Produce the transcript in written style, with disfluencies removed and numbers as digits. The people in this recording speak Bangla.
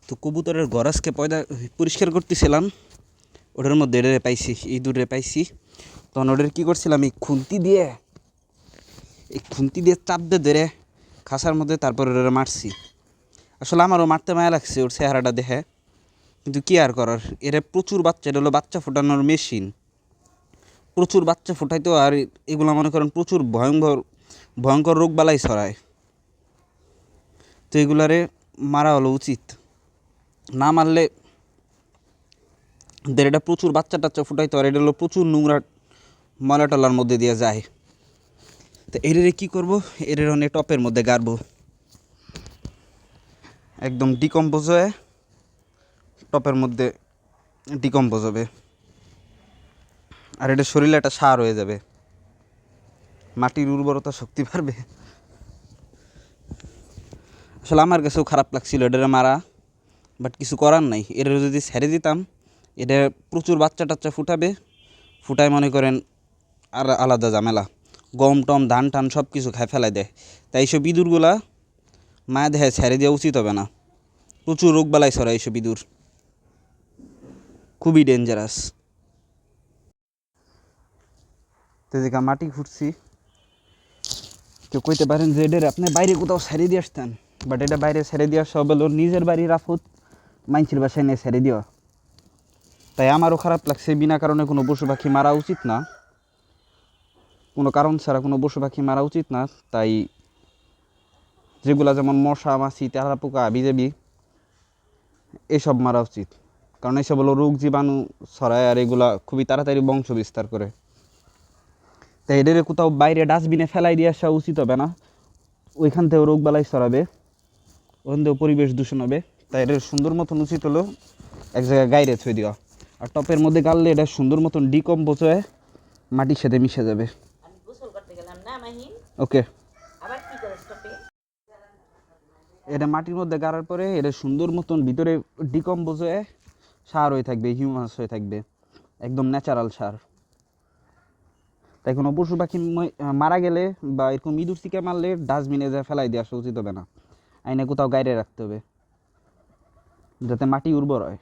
তো কবুতরের ঘর আজকে পরিষ্কার করতেছিলাম, ওটার মধ্যে এটারে পাইছি, ইঁদুরে পাইছি। তখন ওটার কী করছিলাম, এই খুন্তি দিয়ে চাপ দিয়ে ধরে খাসার মধ্যে তারপর ওটা মারছি। আসলে আমারও মারতে মায়া লাগছে ওর চেহারাটা দেখে, কিন্তু কী আর করার, এরা প্রচুর বাচ্চা, এটা হলো বাচ্চা ফোটানোর মেশিন, প্রচুর বাচ্চা ফোটাইতো। আর এগুলো মনে করেন প্রচুর ভয়ঙ্কর রোগ বালাই ছড়ায়। তো এগুলারে মারা হলো উচিত, না মারলে এটা প্রচুর বাচ্চা টাচ্চা ফুটাইতো। আর এটা হলো প্রচুর নোংরা ময়লা টলার মধ্যে দিয়ে যায়। তো এটারে কী করবো, এটার অনেক টপের মধ্যে গাড়বো, একদম ডিকম্পোজ হয়ে টপের মধ্যে ডিকম্পোজ হবে। আর এটা শরীরে একটা সার হয়ে যাবে, মাটির উর্বরতা শক্তি বাড়বে। আসলে আমার কাছেও খারাপ লাগছিল এটারে মারা, বাট কিছু করার নাই। এটার যদি ছেড়ে দিতাম, এটা প্রচুর বাচ্চা টাচ্চা ফুটায় মনে করেন আর আলাদা ঝামেলা, গম টম ধান টান সব কিছু খায় ফেলাই দেয়। তাই এইসব ইঁদুরগুলা মায়া দেহে ছেড়ে দেওয়া উচিত হবে না, প্রচুর রোগ বালাই ছড়ায় এইসব ইঁদুর, খুবই ডেঞ্জারাস। তো যেটা মাটি খুঁড়ছি, কেউ কইতে পারেন যে এদের আপনি বাইরে কোথাও ছেড়ে দিয়ে আসতেন, বাট এটা বাইরে ছেড়ে দিয়ে আসা হলো নিজের বাড়ির আফত মাইনছির বাসায় নিয়ে ছেড়ে দেওয়া। তাই আমারও খারাপ লাগছে, বিনা কারণে কোনো পশু পাখি মারা উচিত না, কোনো কারণ ছাড়া কোনো পশু পাখি মারা উচিত না। তাই যেগুলা যেমন মশা মাছি তেলা পোকা বিজেবি এসব মারা উচিত, কারণ এইসব হলো রোগ জীবাণু ছড়ায় আর এগুলা খুবই তাড়াতাড়ি বংশ বিস্তার করে। তাই এদের কোথাও বাইরে ডাস্টবিনে ফেলাই দিয়ে আসা উচিত হবে না, ওইখান থেকেও রোগ বালাই ছড়াবে, ওখান থেকেও পরিবেশ দূষণ হবে। তাই এদের সুন্দর মতন উচিত হলো এক জায়গায় গাইরে থুয়ে দেওয়া। আর টপের মধ্যে গাড়লে এটা সুন্দর মতন ডিকম্পোজ হয়ে মাটির সাথে মিশে যাবে। ওকে, এটা মাটির মধ্যে গাড়ার পরে এটা সুন্দর মতন ভিতরে ডিকম্পোজ হয়ে সার হয়ে থাকবে, হিউমাস হয়ে থাকবে, একদম ন্যাচারাল সার। তাই কোনো পশু পাখি মারা গেলে বা এরকম ইঁদুর শিকে মারলে ডাস্টবিনে যা ফেলাই দিয়ে আসা উচিত হবে না, আইনে কোথাও গাইরে রাখতে হবে যাতে মাটি উর্বর হয়।